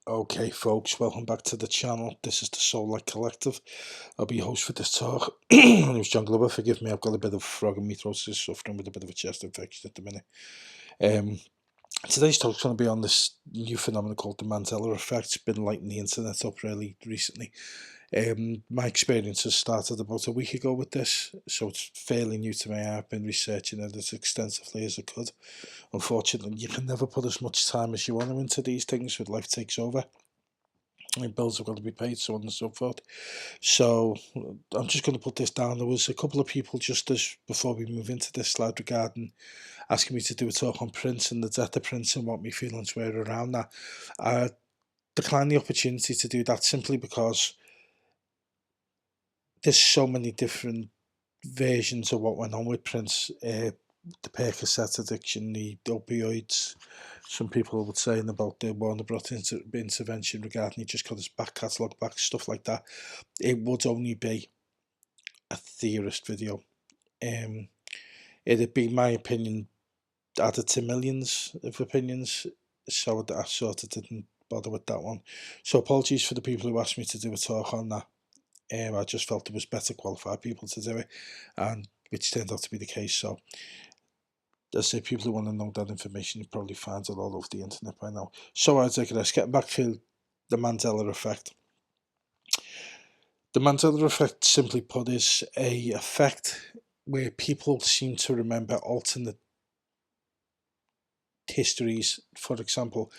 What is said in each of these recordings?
Okay, folks, welcome back to the channel. This is the Soul Light Collective. I'll be your host for this talk. My name's John Glover. Forgive me, I've got a bit of frog in my throat, so suffering with a bit of a chest infection at the minute. Today's talk is going to be on this new phenomenon called the Mandela effect. It's been lighting the internet up really recently. My experience has started about a week ago with this, so it's fairly new to me. I've been researching it as extensively as I could. Unfortunately, you can never put as much time as you want to into these things when life takes over. And bills have got to be paid, so on and so forth. So I'm just going to put this down. There was a couple of people just as before we move into this slide regarding asking me to do a talk on Prince and the death of Prince and what my feelings were around that. I declined the opportunity to do that simply because there's so many different versions of what went on with Prince. The Percocet addiction, the opioids. Some people would say about the Warner Bros. Intervention regarding he just got his back catalogue back, stuff like that. It would only be a theorist video. It'd be my opinion added to millions of opinions, so I sort of didn't bother with that one. So apologies for the people who asked me to do a talk on that. I just felt there was better qualified people to do it, and which turned out to be the case. So I say people who want to know that information, you probably find it all over the internet by now. So I digress. Getting back to the Mandela effect. The Mandela effect, simply put, is a effect where people seem to remember alternate histories. For example,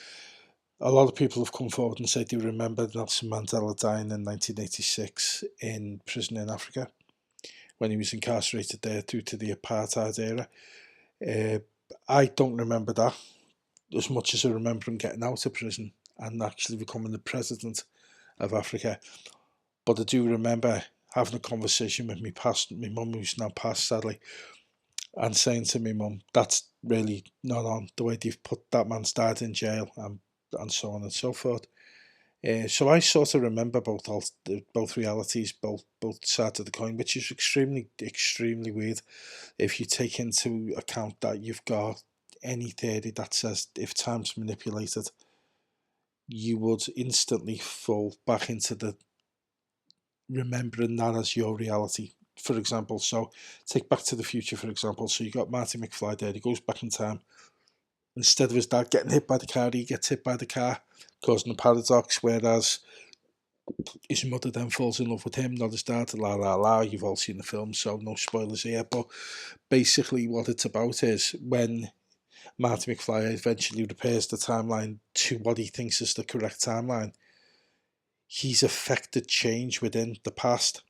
a lot of people have come forward and said they remember Nelson Mandela dying in 1986 in prison in Africa when he was incarcerated there due to the apartheid era. I don't remember that as much as I remember him getting out of prison and actually becoming the president of Africa. But I do remember having a conversation with my mum, who's now passed sadly, and saying to my mum, that's really not on the way they've put that man's dad in jail, and so on and so forth. So I sort of remember both realities, both sides of the coin, which is extremely weird if you take into account that you've got any theory that says if time's manipulated, you would instantly fall back into the remembering that as your reality. For example, so take Back to the Future, for example. So you got Marty McFly there, he goes back in time. Instead of his dad getting hit by the car, he gets hit by the car, causing a paradox, whereas his mother then falls in love with him, not his dad. La la la, you've all seen the film, so no spoilers here. But basically what it's about is when Marty McFly eventually repairs the timeline to what he thinks is the correct timeline, he's affected change within the past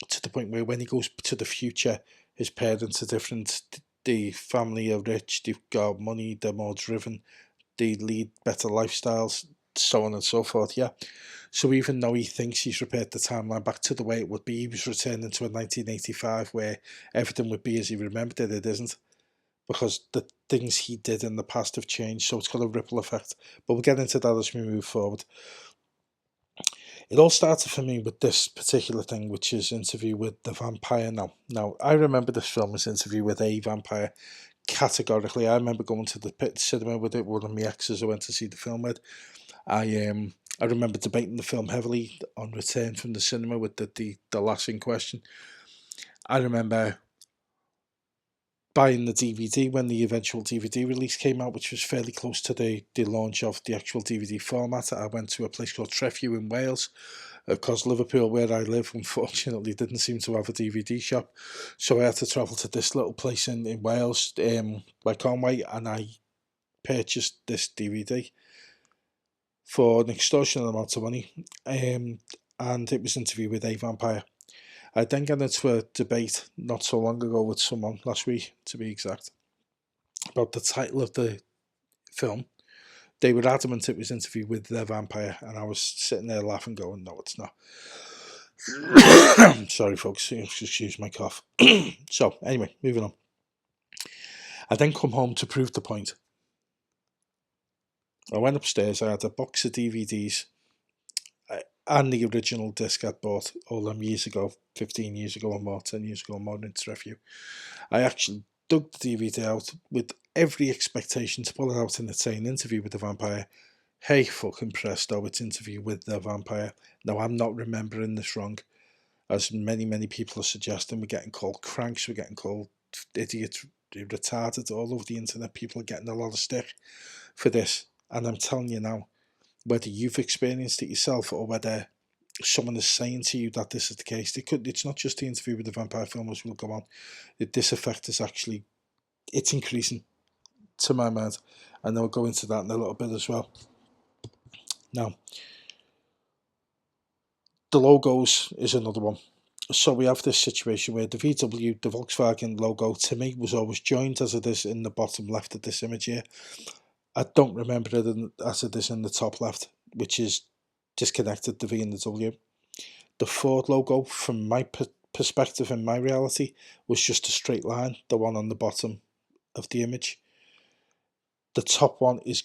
to the point where when he goes to the future, his parents are different. The family are rich, they've got money, they're more driven, they lead better lifestyles, so on and so forth. Yeah. So even though he thinks he's repaired the timeline back to the way it would be, he was returning to a 1985 where everything would be as he remembered it. It isn't, because the things he did in the past have changed. So it's got a ripple effect. But we'll get into that as we move forward. It all started for me with this particular thing, which is Interview with the Vampire. Now I remember this film as Interview with a Vampire categorically. I remember going to the pit cinema with it. One of my exes I went to see the film with. I remember debating the film heavily on return from the cinema with the lass in question. I remember buying the DVD when the eventual DVD release came out, which was fairly close to the launch of the actual DVD format. I went to a place called Trefew in Wales, because Liverpool, where I live, unfortunately didn't seem to have a DVD shop. So I had to travel to this little place in Wales, by Conway, and I purchased this DVD for an extortionate amount of money, and it was Interview with a Vampire. I then got into a debate not so long ago with someone, last week to be exact, about the title of the film. They were adamant it was Interview with the Vampire, and I was sitting there laughing going, no, it's not. Sorry folks, excuse my cough. So anyway, moving on. I then come home to prove the point. I went upstairs, I had a box of DVDs and the original disc I'd bought all them years ago, 15 years ago or more, 10 years ago or more, into Review. I actually dug the DVD out with every expectation to pull it out in the same Interview with the Vampire, Hey, fucking presto, it's Interview with the Vampire. Now, I'm not remembering this wrong, as many people are suggesting. We're getting called cranks, we're getting called idiots, retarded all over the internet. People are getting a lot of stick for this. And I'm telling you now, whether you've experienced it yourself or whether someone is saying to you that this is the case, it's not just the Interview with the Vampire filmers will go on. This effect is actually, it's increasing to my mind. And I'll go into that in a little bit as well. Now, the logos is another one. So we have this situation where the VW, the Volkswagen logo, to me was always joined as it is in the bottom left of this image here. I don't remember it as it is in the top left, which is disconnected, the V and the W. The Ford logo, from my perspective and my reality, was just a straight line, the one on the bottom of the image. The top one is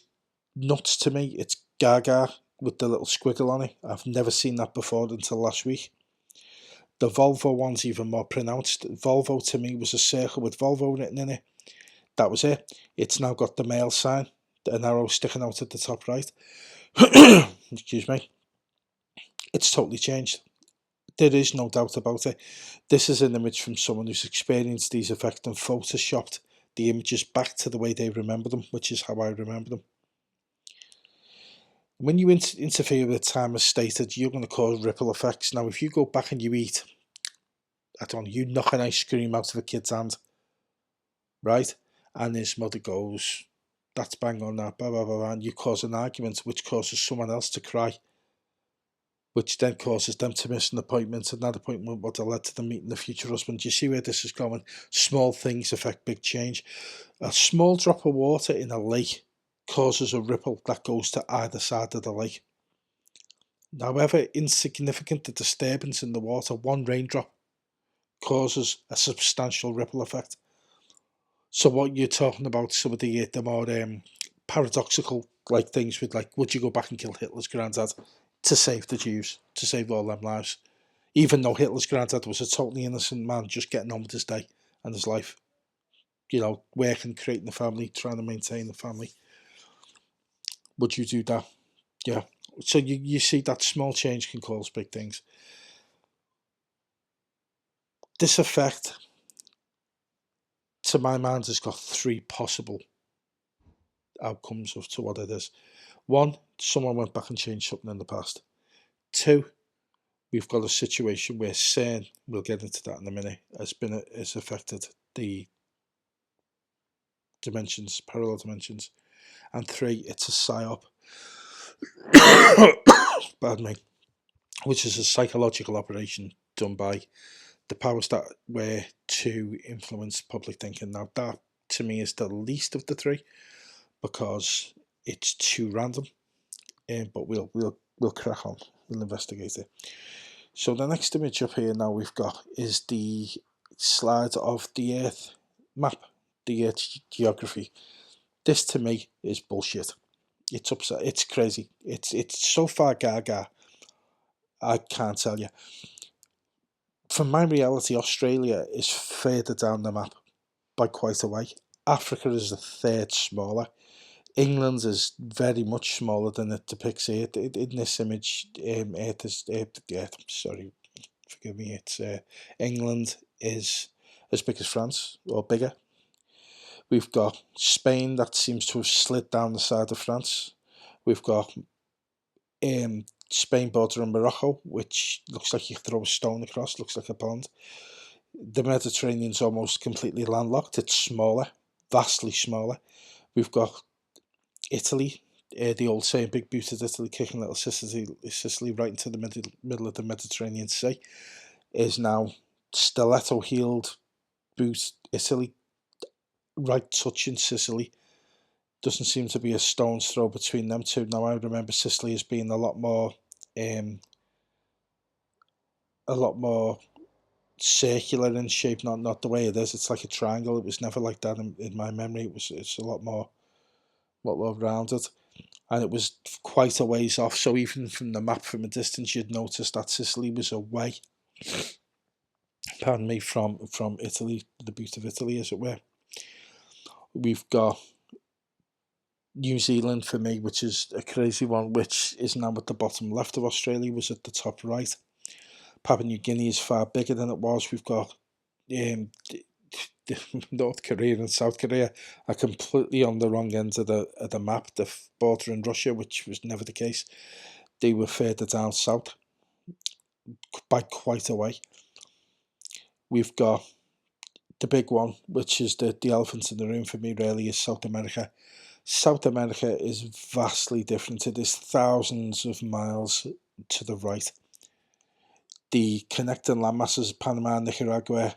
nuts to me. It's Gaga with the little squiggle on it. I've never seen that before until last week. The Volvo one's even more pronounced. Volvo to me was a circle with Volvo written in it. That was it. It's now got the male sign, an arrow sticking out at the top right. Excuse me. It's totally changed. There is no doubt about it. This is an image from someone who's experienced these effects and photoshopped the images back to the way they remember them, which is how I remember them. When you interfere with time as stated, you're going to cause ripple effects. Now, if you go back and you eat, I don't know, you knock an ice cream out of a kid's hand, right? And his mother goes, that's bang on that, blah, blah, blah, blah, and you cause an argument which causes someone else to cry, which then causes them to miss an appointment, and that appointment would have led to them meeting the future husband. You see where this is going? Small things affect big change. A small drop of water in a lake causes a ripple that goes to either side of the lake. However insignificant the disturbance in the water, one raindrop causes a substantial ripple effect. So what you're talking about, some of the more paradoxical like things with, like, would you go back and kill Hitler's granddad to save the Jews, to save all them lives, even though Hitler's granddad was a totally innocent man just getting on with his day and his life, you know, working, creating a family, trying to maintain the family. Would you do that? Yeah. So you see that small change can cause big things. This effect, to my mind, has got three possible outcomes of to what it is. One, someone went back and changed something in the past. Two, we've got a situation where CERN, we'll get into that in a minute, has affected the dimensions, parallel dimensions. And three, it's a psyop, pardon me, which is a psychological operation done by the powers that were to influence public thinking. Now that to me is the least of the three because it's too random. But we'll crack on. We'll investigate it. So the next image up here now we've got is the slide of the Earth map, the Earth geography. This to me is bullshit. It's upset. It's crazy. It's so far gaga. I can't tell you. From my reality, Australia is further down the map by quite a way. Africa is a third smaller. England is very much smaller than it depicts here. In this image, Earth is, sorry, forgive me, it's England is as big as France, or bigger. We've got Spain that seems to have slid down the side of France. We've got Spain bordering Morocco, which looks like you throw a stone across, looks like a pond. The Mediterranean's almost completely landlocked. It's smaller, vastly smaller. We've got Italy, the old saying, big booted Italy kicking little Sicily right into the middle of the Mediterranean Sea, is now stiletto heeled boot Italy, right touching Sicily. Doesn't seem to be a stone's throw between them two. Now I remember Sicily as being um, a lot more circular in shape, not the way it is. It's like a triangle. It was never like that in my memory. It's a lot more rounded. And it was quite a ways off. So even from the map from a distance, you'd notice that Sicily was away. Pardon me, from Italy, the boot of Italy, as it were. We've got New Zealand for me, which is a crazy one, which is now at the bottom left of Australia, was at the top right. Papua New Guinea is far bigger than it was. We've got North Korea and South Korea are completely on the wrong end of the map. The border in Russia, which was never the case, they were further down south by quite a way. We've got the big one, which is the elephant in the room for me, really, is South America. South America is vastly different. It is thousands of miles to the right. The connecting landmasses, Panama and Nicaragua,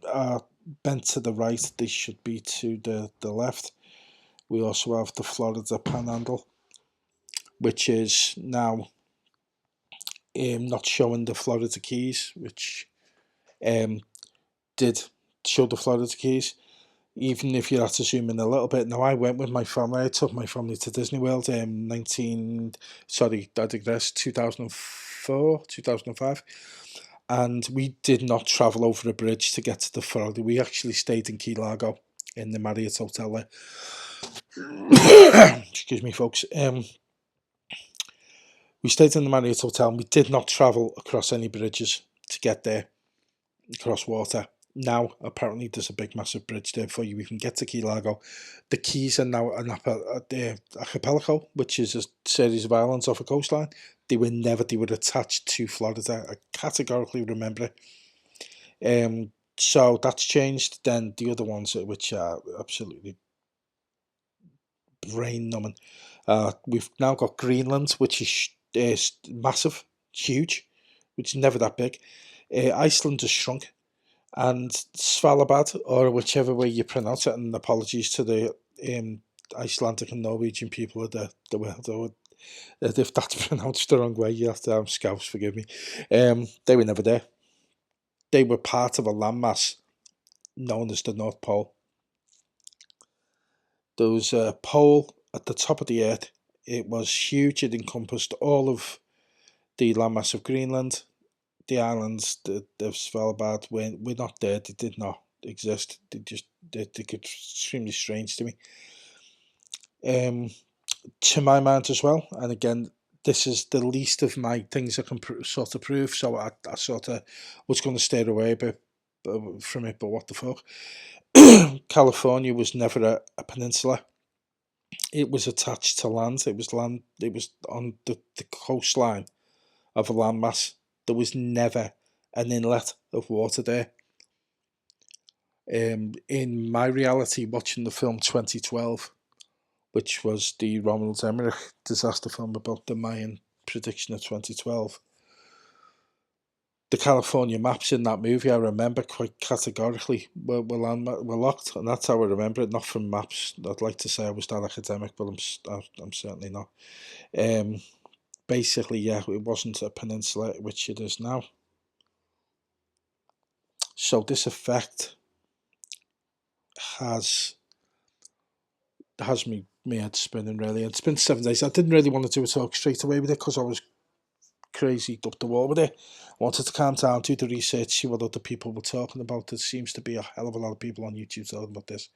are bent to the right. They should be to the left. We also have the Florida Panhandle, which is now not showing the Florida Keys, which did show the Florida Keys. Even if you have to zoom in a little bit. Now, I went with my family. I took my family to Disney World in 2004, 2005. And we did not travel over a bridge to get to the Florida. We actually stayed in Key Largo in the Marriott Hotel there. Excuse me, folks. We stayed in the Marriott Hotel and we did not travel across any bridges to get there, across water. Now, apparently, there's a big, massive bridge there for you. We can get to Key Largo. The Keys are now an archipelago, which is a series of islands off a coastline. They were attached to Florida. I categorically remember it. So that's changed. Then the other ones, which are absolutely brain numbing. We've now got Greenland, which is massive, huge, which is never that big. Iceland has shrunk. And Svalbard, or whichever way you pronounce it, and apologies to the Icelandic and Norwegian people of the world, if that's pronounced the wrong way, you have to have scouts, forgive me. They were never there. They were part of a landmass known as the North Pole. There was a pole at the top of the earth. It was huge. It encompassed all of the landmass of Greenland. The islands, the Svalbard, were not there. They did not exist. They got extremely strange to me. To my mind as well. And again, this is the least of my things I can sort of prove. So I sort of was going to stay away a bit from it. But what the fuck? California was never a peninsula. It was attached to land. It was land. It was on the coastline of a landmass. There was never an inlet of water there. In my reality, watching the film 2012, which was the Romulus Emmerich disaster film about the Mayan prediction of 2012, the California maps in that movie, I remember quite categorically, were locked, and that's how I remember it, not from maps. I'd like to say I was that academic, but I'm certainly not. Basically, yeah, it wasn't a peninsula, which it is now. So this effect has me head spinning, really. It's been 7 days. I didn't really want to do a talk straight away with it because I was crazy up the wall with it. I wanted to calm down, do the research, see what other people were talking about. There seems to be a hell of a lot of people on YouTube talking about this.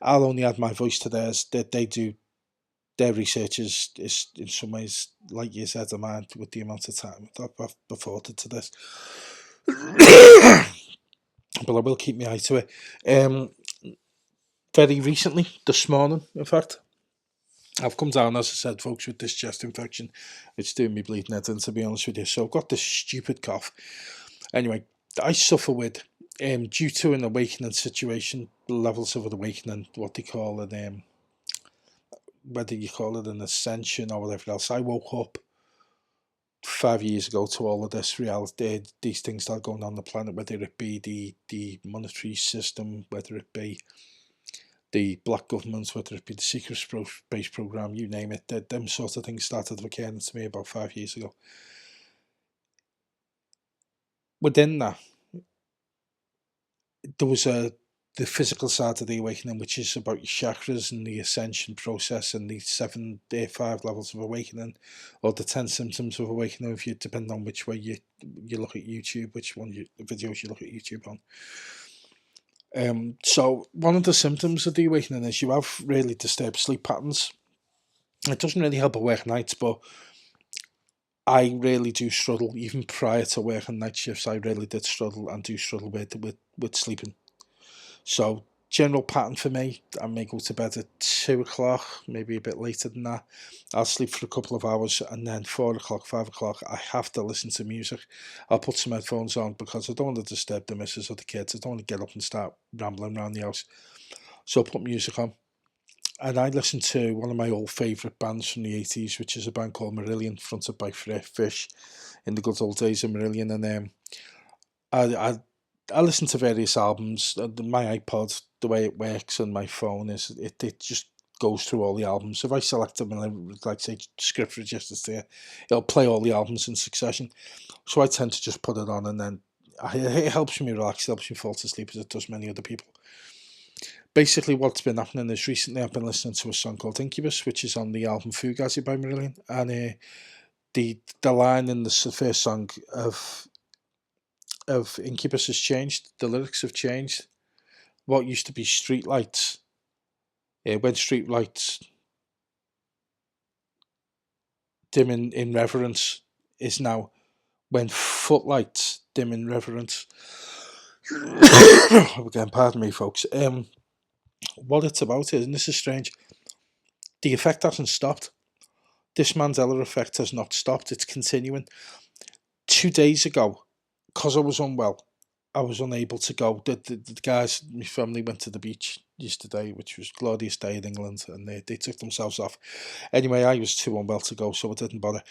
I'll only add my voice to theirs. They do, their research is in some ways light years ahead of mine with the amount of time I've afforded to this. But I will keep my eye to it. Very recently, this morning, in fact, I've come down, as I said, folks, with this chest infection. It's doing me bleeding head in, to be honest with you. So I've got this stupid cough. Anyway, I suffer with, due to an awakening situation, levels of an awakening, what they call it, whether you call it an ascension or whatever else. I woke up 5 years ago to all of this reality, these things that are going on the planet, whether it be the monetary system, whether it be the black governments, whether it be the secret space program, you name it. Them sort of things started occurring to me about 5 years ago. Within that, there was the physical side of the awakening, which is about your chakras and the ascension process and the 5 levels of awakening, or the 10 symptoms of awakening, if you depend on which way you look at YouTube, which one the videos you look at YouTube on. So one of the symptoms of the awakening is you have really disturbed sleep patterns. It doesn't really help at work nights, but I really do struggle. Even prior to working night shifts, I really did struggle and do struggle with sleeping. So general pattern for me, I may go to bed at 2 o'clock, maybe a bit later than that. I'll sleep for a couple of hours, and then 4 o'clock, 5 o'clock, I have to listen to music. I'll put some headphones on because I don't want to disturb the missus or the kids. I don't want to get up and start rambling around the house. So I'll put music on. And I listen to one of my old favourite bands from the 80s, which is a band called Marillion, fronted by Fish in the good old days of Marillion. And I I listen to various albums. My iPod, the way it works on my phone is it just goes through all the albums. If I select them and like say script registers there, it'll play all the albums in succession. So I tend to just put it on, and then it helps me relax. It helps me fall to sleep as it does many other people. Basically, what's been happening is recently I've been listening to a song called Incubus, which is on the album Fugazi by Marillion, and the line in the first song of Incubus has changed. The lyrics have changed. What used to be street lights, when street lights dim in reverence, is now when footlights dim in reverence. Again, pardon me, folks. What it's about is, and this is strange, the effect hasn't stopped. This Mandela effect has not stopped. It's continuing. 2 days ago, because I was unwell, I was unable to go. The guys, my family went to the beach yesterday, which was a glorious day in England, and they took themselves off. Anyway, I was too unwell to go, so I didn't bother.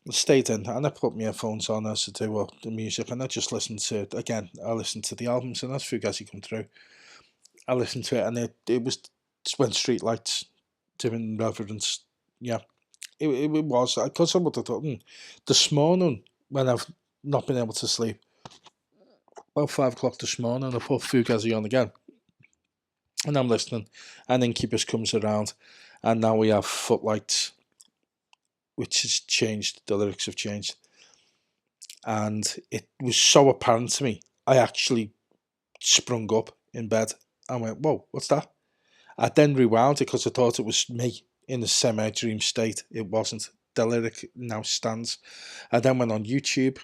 I stayed in, and I put my headphones on as to do the music, and I just listened to, again, I listened to the albums, and as Fugazi come through, I listened to it, and it was when street lights, dim reverence, yeah. It was, because I would have thought, this morning, when I've not been able to sleep, about 5 o'clock this morning, I put Fugazi on again, and I'm listening, and Incubus comes around, and now we have Footlights, which has changed. The lyrics have changed, and it was so apparent to me. I actually sprung up in bed and went, "Whoa, what's that?" I then rewound it because I thought it was me in a semi-dream state. It wasn't. The lyric now stands. I then went on YouTube.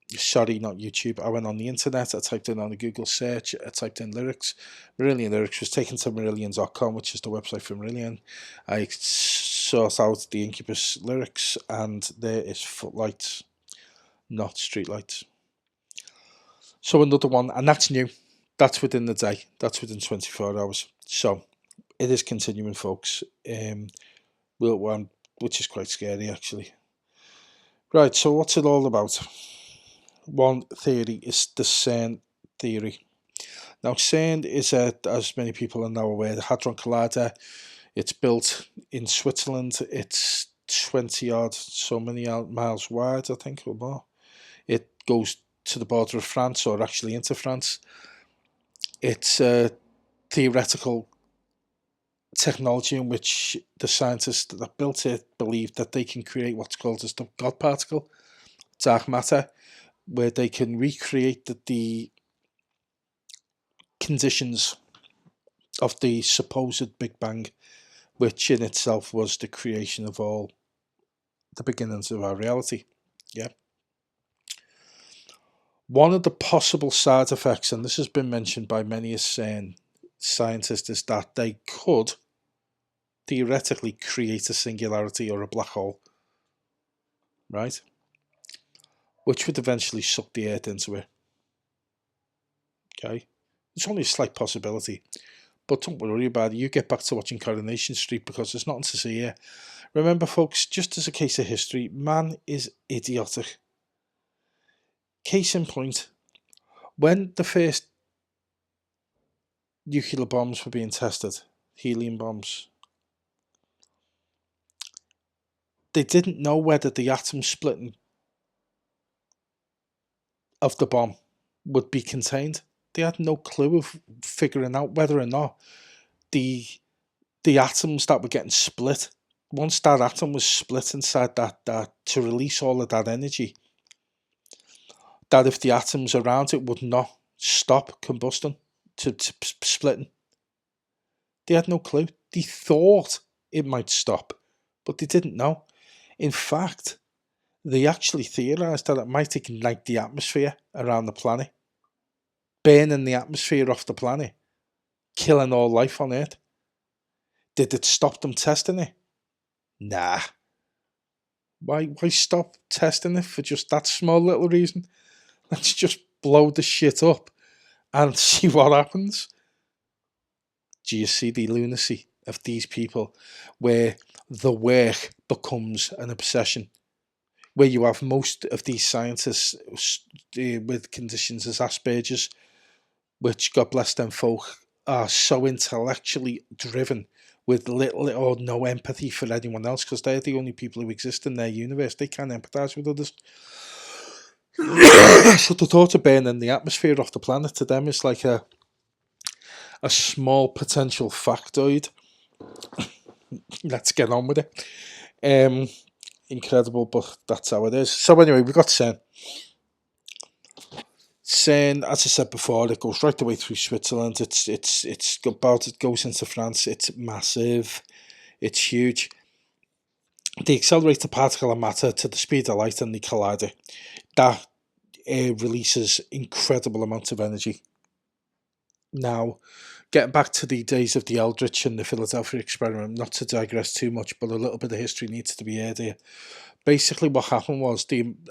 Sorry, not YouTube. I went on the internet. I typed in on a Google search. I typed in lyrics. Marillion lyrics, was taken to Marillion.com, which is the website for Marillion. I sought out the Incubus lyrics, and there is Footlights, not Streetlights. So another one, and that's new. That's within the day. That's within 24 hours. So it is continuing, folks. Which is quite scary, actually. Right, so what's it all about? One theory is the CERN theory. Now, CERN is, as many people are now aware, the Hadron Collider. It's built in Switzerland. It's 20 odd, so many miles wide, I think, or more. It goes to the border of France, or actually into France. It's a theoretical technology in which the scientists that built it believe that they can create what's called as the God particle, dark matter, where they can recreate the conditions of the supposed Big Bang, which in itself was the creation of all the beginnings of our reality. Yeah. One of the possible side effects, and this has been mentioned by many scientists, is that they could theoretically create a singularity or a black hole, right? Which would eventually suck the Earth into it. Okay, it's only a slight possibility, but don't worry about it. You get back to watching Coronation Street because there's nothing to see here. Remember, folks, just as a case of history, man is idiotic. Case in point, when the first nuclear bombs were being tested, helium bombs, they didn't know whether the atom splitting of the bomb would be contained. They had no clue of figuring out whether or not the atoms that were getting split, once that atom was split inside that to release all of that energy, that if the atoms around it would not stop combusting, to splitting. They had no clue. They thought it might stop, but they didn't know. In fact, they actually theorised that it might ignite the atmosphere around the planet, burning the atmosphere off the planet, killing all life on Earth. Did it stop them testing it? Nah. Why stop testing it for just that small little reason? Let's just blow the shit up and see what happens. Do you see the lunacy of these people, where the work becomes an obsession? Where you have most of these scientists with conditions as Asperger's, which, God bless them folk, are so intellectually driven with little or no empathy for anyone else, because they're the only people who exist in their universe. They can't empathise with others. So the thought of burning the atmosphere off the planet to them is like a small potential factoid. Let's get on with it. Incredible, but that's how it is. So anyway, we got CERN. CERN, as I said before, it goes right the way through Switzerland. It goes into France. It's massive. It's huge. They accelerate the particle of matter to the speed of light, and they collide it. That releases incredible amounts of energy. Now, getting back to the days of the Eldritch and the Philadelphia experiment, not to digress too much, but a little bit of history needs to be aired here. Basically, what happened was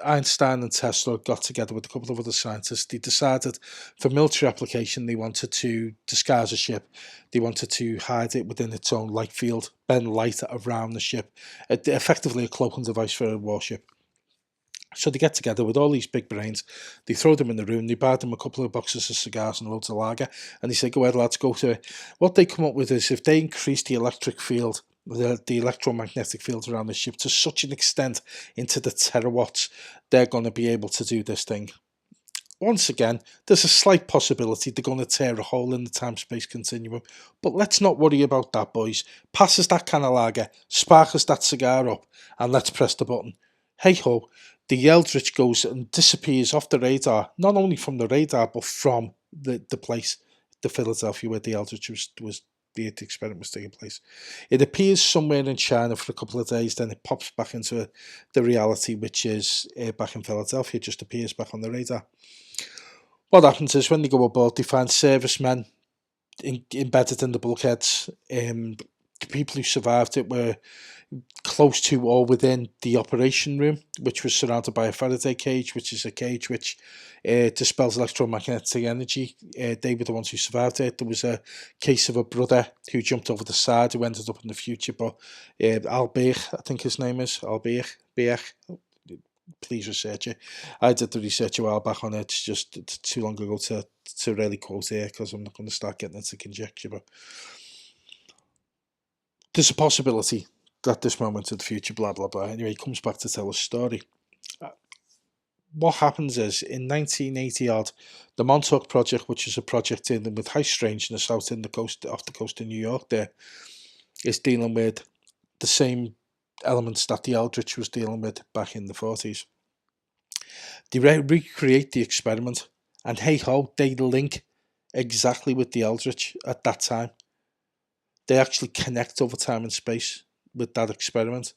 Einstein and Tesla got together with a couple of other scientists. They decided for military application, they wanted to disguise a ship. They wanted to hide it within its own light field, bend light around the ship. Effectively a cloaking device for a warship. So they get together with all these big brains, they throw them in the room, they buy them a couple of boxes of cigars and loads of lager, and they say, go ahead lads, go to it. What they come up with is, if they increase the electric field, the electromagnetic field around the ship to such an extent into the terawatts, they're going to be able to do this thing. Once again, there's a slight possibility they're going to tear a hole in the time-space continuum, but let's not worry about that, boys. Pass us that can of lager, spark us that cigar up, and let's press the button. Hey-ho, the Eldritch goes and disappears off the radar, not only from the radar, but from the place, the Philadelphia, where the Eldritch was the experiment was taking place. It appears somewhere in China for a couple of days, then it pops back into the reality, which is back in Philadelphia, just appears back on the radar. What happens is, when they go aboard, they find servicemen embedded in the bulkheads. The people who survived it were close to or within the operation room, which was surrounded by a Faraday cage, which is a cage which dispels electromagnetic energy. They were the ones who survived it. There was a case of a brother who jumped over the side, who ended up in the future, but Albert, I think his name is, Albert, please research it. I did the research a while back on it. It's too long ago to really quote here, because I'm not going to start getting into conjecture, but there's a possibility at this moment in the future, blah blah blah. Anyway, he comes back to tell a story. What happens is, in 1980 odd, the Montauk Project, which is a project dealing with high strangeness out in the coast, off the coast of New York, there is dealing with the same elements that the Eldritch was dealing with back in the 40s. They recreate the experiment, and hey ho, they link exactly with the Eldritch at that time. They actually connect over time and space with that experiment,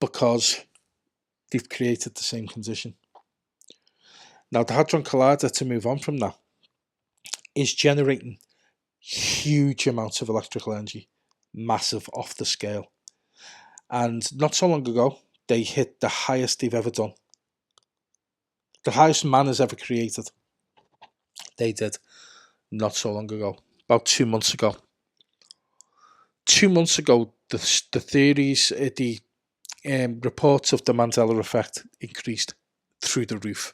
because they've created the same condition. Now, the Hadron Collider, to move on from that, is generating huge amounts of electrical energy, massive, off the scale. And not so long ago, they hit the highest they've ever done. The highest man has ever created. They did not so long ago, about 2 months ago. 2 months ago, the theories, the reports of the Mandela effect increased through the roof.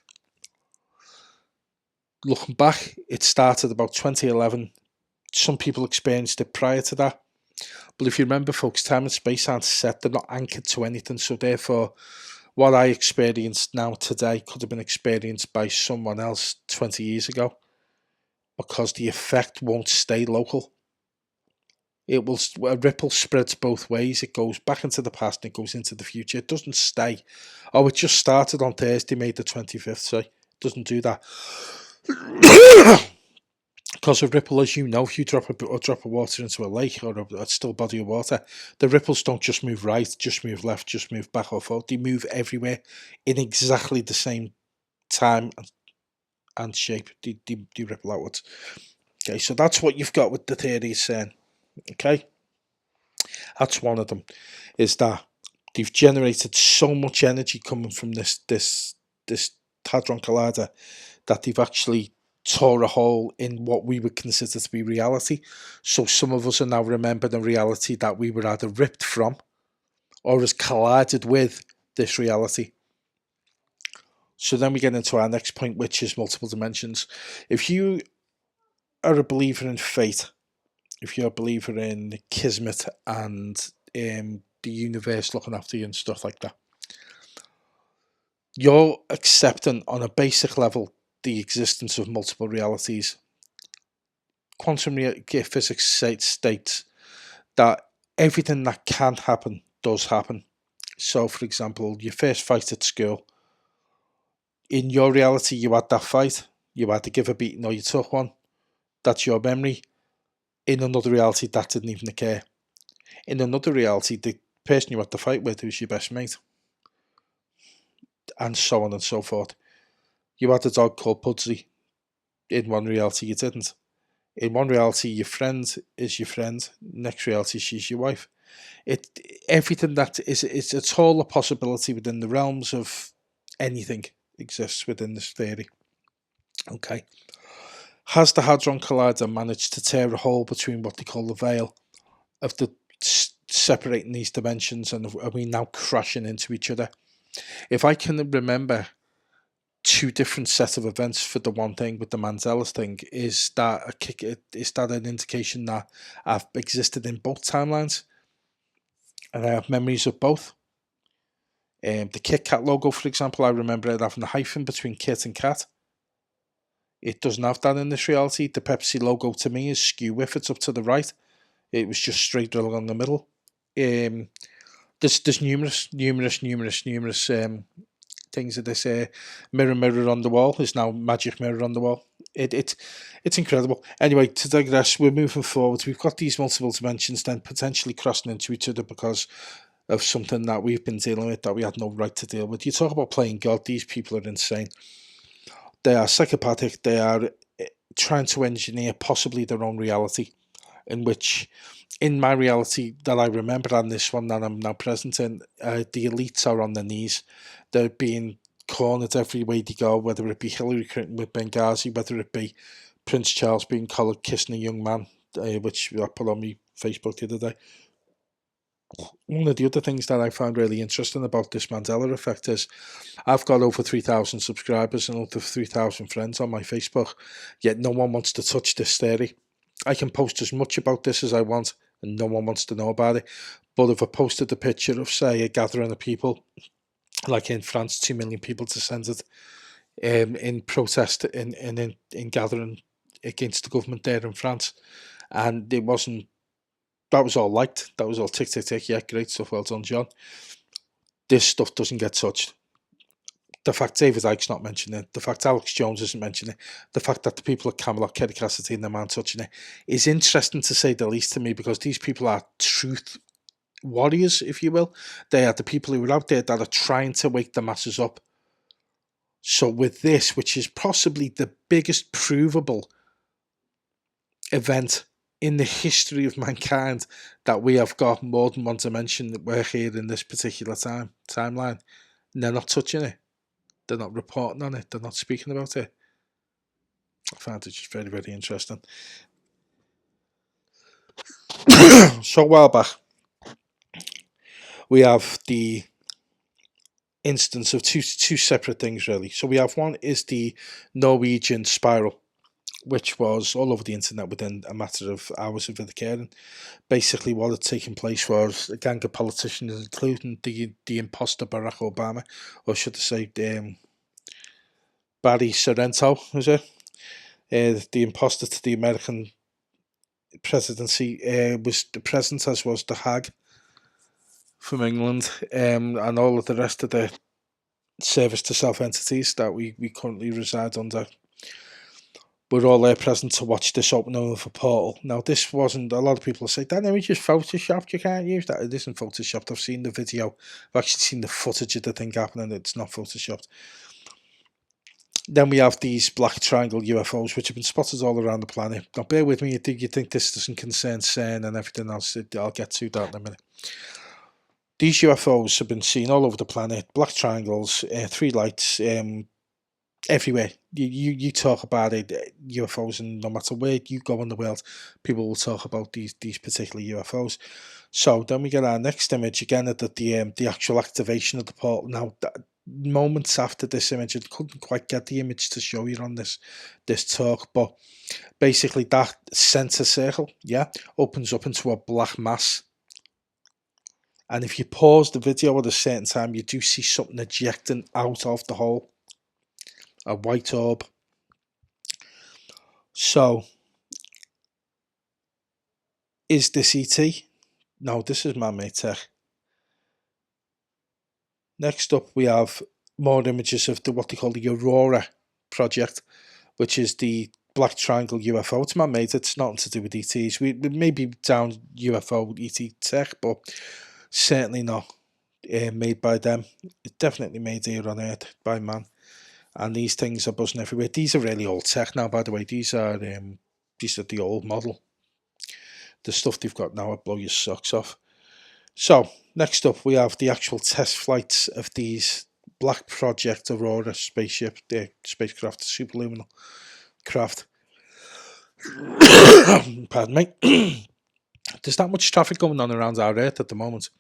Looking back, it started about 2011. Some people experienced it prior to that. But if you remember, folks, time and space aren't set. They're not anchored to anything. So therefore, what I experienced now today could have been experienced by someone else 20 years ago, because the effect won't stay local. It will, a ripple spreads both ways. It goes back into the past and it goes into the future. It doesn't stay. Oh, it just started on Thursday, May the 25th. So it doesn't do that. Because a ripple, as you know, if you drop a drop of water into a lake or a still body of water, the ripples don't just move right, just move left, just move back or forth. They move everywhere in exactly the same time and shape. They ripple outwards. Okay, so that's what you've got with the theory of CERN. Okay, that's one of them. Is that they've generated so much energy coming from this hadron collider that they've actually tore a hole in what we would consider to be reality. So some of us are now remembering a reality that we were either ripped from or has collided with this reality. So then we get into our next point, which is multiple dimensions. If you are a believer in fate, if you're a believer in kismet and the universe looking after you and stuff like that, you're accepting on a basic level the existence of multiple realities. Quantum physics states that everything that can happen does happen. So, for example, your first fight at school, in your reality, you had that fight, you had to give a beating or you took one. That's your memory. In another reality, that didn't even occur. In another reality, the person you had to fight with was your best mate, and so on and so forth. You had a dog called Pudsey. In one reality, you didn't. In one reality, your friend is your friend. Next reality, she's your wife. It everything that is it's all a possibility within the realms of anything exists within this theory. Okay. Has the Hadron Collider managed to tear a hole between what they call the veil of the separating these dimensions, and are we now crashing into each other? If I can remember two different set of events for the one thing with the Mandela thing, is that is that an indication that I've existed in both timelines and I have memories of both? The Kit Kat logo, for example, I remember it having a hyphen between Kit and Kat. It doesn't have that in this reality. The Pepsi logo to me is skew if it's up to the right. It was just straight along the middle. There's numerous things of this mirror on the wall is now magic mirror on the wall. It's incredible. Anyway, to digress, we're moving forward. We've got these multiple dimensions then potentially crossing into each other because of something that we've been dealing with that we had no right to deal with. You talk about playing God, these people are insane. They are psychopathic. They are trying to engineer possibly their own reality, in which, in my reality that I remember and this one that I'm now present in, the elites are on their knees. They're being cornered every way they go, whether it be Hillary Clinton with Benghazi, whether it be Prince Charles being collared kissing a young man, which I put on my Facebook the other day. One of the other things that I found really interesting about this Mandela effect is I've got over 3,000 subscribers and over 3,000 friends on my Facebook, yet no one wants to touch this theory. I can post as much about this as I want and no one wants to know about it. But if I posted a picture of, say, a gathering of people, like in France, 2 million people descended in protest, in gathering against the government there in France, and it wasn't, that was all liked, that was all tick, tick, tick, yeah, great stuff, well done, John. This stuff doesn't get touched. The fact David Icke's not mentioning it, the fact Alex Jones isn't mentioning it, the fact that the people at Camelot, Kerry Cassidy and them aren't touching it, is interesting to say the least to me, because these people are truth warriors, if you will. They are the people who are out there that are trying to wake the masses up. So with this, which is possibly the biggest provable event in the history of mankind, that we have got more than one dimension that we're here in this particular timeline, and they're not touching it. They're not reporting on it. They're not speaking about it. I found it just very, very interesting. So a while back, we have the instance of two separate things, really. So we have one is the Norwegian spiral, which was all over the internet within a matter of hours of it occurring. Basically, what had taken place was a gang of politicians, including the imposter Barack Obama, or should I say, Barry Sorrento, was it? The imposter to the American presidency was present, as was the Hag from England, and all of the rest of the service to self entities that we currently reside under. we're all there present to watch this opening of a portal. Now, this wasn't, a lot of people say, that image is photoshopped, you can't use that. It isn't photoshopped. I've seen the video, I've actually seen the footage of the thing happening, it's not photoshopped. Then we have these black triangle UFOs, which have been spotted all around the planet. Now, bear with me, you think this doesn't concern CERN and everything else, I'll get to that in a minute. These UFOs have been seen all over the planet, black triangles, three lights, everywhere. You talk about it, UFOs, and no matter where you go in the world, people will talk about these particular UFOs. So then we get our next image again at the actual activation of the portal. Now, moments after this image, I couldn't quite get the image to show you on this talk, but basically that center circle, opens up into a black mass. And if you pause the video at a certain time, you do see something ejecting out of the hole. A white orb. So, is this ET? No, this is man-made tech. Next up, we have more images of what they call the Aurora project, which is the black triangle UFO. It's man-made. It's nothing to do with ETs. We maybe down UFO ET tech, but certainly not made by them. It's definitely made here on Earth by man. And these things are buzzing everywhere. These are really old tech now, by the way. These are the old model. The stuff they've got now will blow your socks off. So, next up, we have the actual test flights of these Black Project Aurora spaceship, the spacecraft, the superluminal craft. Pardon me. There's that much traffic going on around our Earth at the moment,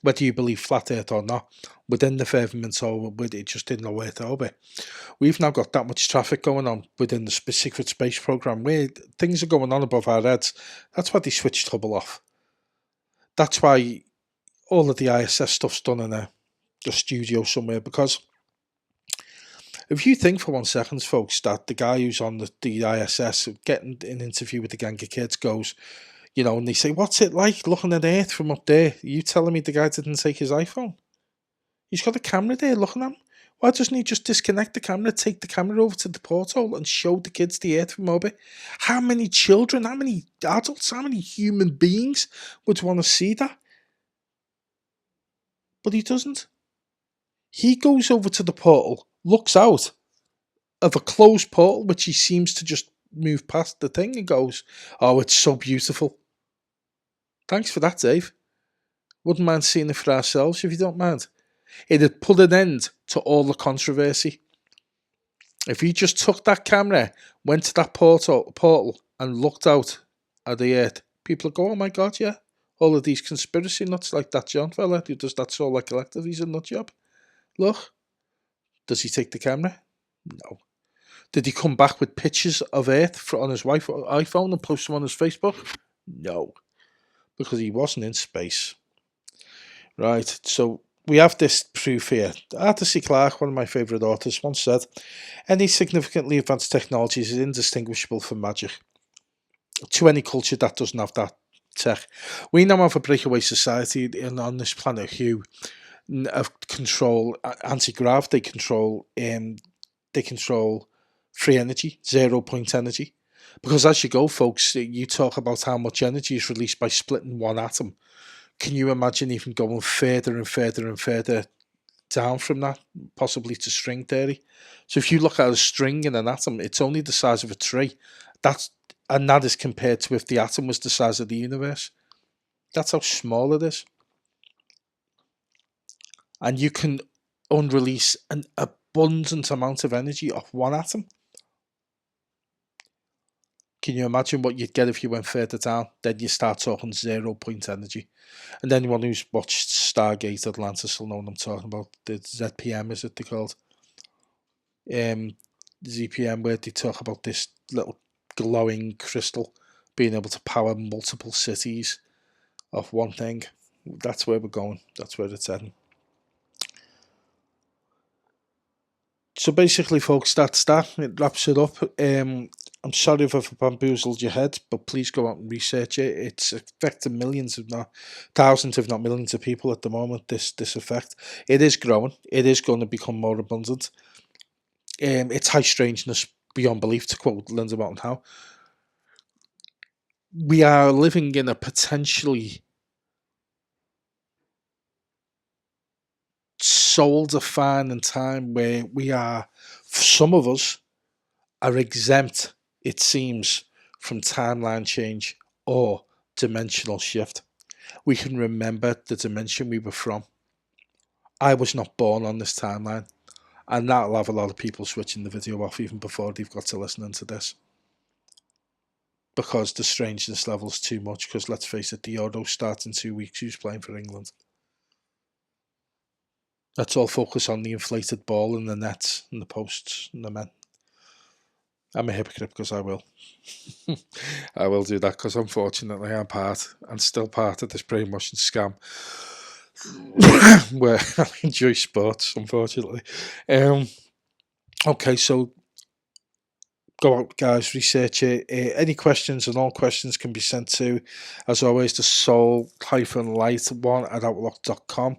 whether you believe flat Earth or not, within the firmament or with it just in low Earth orbit. We've now got that much traffic going on within the secret space program where things are going on above our heads. That's why they switched Hubble off. That's why all of the ISS stuff's done in a studio somewhere, because if you think for 1 second, folks, that the guy who's on the ISS getting an interview with the gang of kids goes, and they say, what's it like looking at Earth from up there? Are you telling me the guy didn't take his iPhone? He's got a camera there looking at him. Why doesn't he just disconnect the camera, take the camera over to the porthole and show the kids the Earth from orbit? How many children, how many adults, how many human beings would want to see that? But he doesn't. He goes over to the portal, looks out of a closed portal, which he seems to just move past the thing, and goes, oh, it's so beautiful. Thanks for that, Dave. Wouldn't mind seeing it for ourselves if you don't mind. It'd put an end to all the controversy. If he just took that camera, went to that portal and looked out at the Earth, people would go, oh my God, yeah. All of these conspiracy nuts like that John fella who does that Solar Collective, he's a nut job. Look. Does he take the camera? No. Did he come back with pictures of Earth on his iPhone and post them on his Facebook? No. Because he wasn't in space. Right, so we have this proof here. Arthur C. Clarke, one of my favourite authors, once said, any significantly advanced technology is indistinguishable from magic. To any culture that doesn't have that tech. We now have a breakaway society on this planet who control anti-grav, they control free energy, 0 point energy. Because as you go, folks, you talk about how much energy is released by splitting one atom. Can you imagine even going further and further and further down from that, possibly to string theory? So if you look at a string in an atom, it's only the size of a tree. That is compared to if the atom was the size of the universe. That's how small it is. And you can unrelease an abundant amount of energy off one atom. Can you imagine what you'd get if you went further down? Then you start talking 0 point energy. And anyone who's watched Stargate Atlantis will know what I'm talking about. The ZPM, is it they called? ZPM, where they talk about this little glowing crystal being able to power multiple cities off one thing. That's where we're going. That's where it's heading. So basically, folks, that's that. It wraps it up. I'm sorry if I've bamboozled your head, but please go out and research it. It's affecting millions, if not thousands, if not millions of people at the moment, this effect. It is growing. It is going to become more abundant. It's high strangeness beyond belief, to quote Linda Mountain Howe. We are living in a potentially soul-defining time where we are, some of us are exempt, it seems, from timeline change or dimensional shift. We can remember the dimension we were from. I was not born on this timeline, and that'll have a lot of people switching the video off even before they've got to listening to this, because the strangeness level's too much. Because let's face it, the Euro starts in 2 weeks. Who's playing for England? Let's all focus on the inflated ball and the nets and the posts and the men. I'm a hypocrite because I will. I will do that because unfortunately I'm still part of this brainwashing scam where I enjoy sports, unfortunately. Okay, so go out, guys, research it. Any questions, and all questions can be sent to, as always, the soul-light1@outlook.com.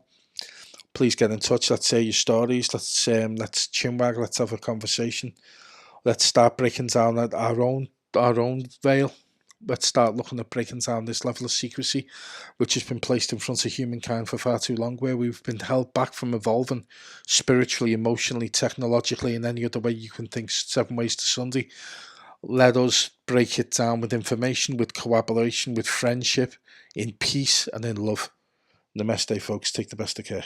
Please get in touch. Let's say your stories. Let's chinwag. Let's have a conversation. Let's start breaking down our own veil. Let's start looking at breaking down this level of secrecy, which has been placed in front of humankind for far too long, where we've been held back from evolving spiritually, emotionally, technologically, and any other way you can think. 7 ways to Sunday. Let us break it down with information, with collaboration, with friendship, in peace and in love. Namaste, folks. Take the best of care.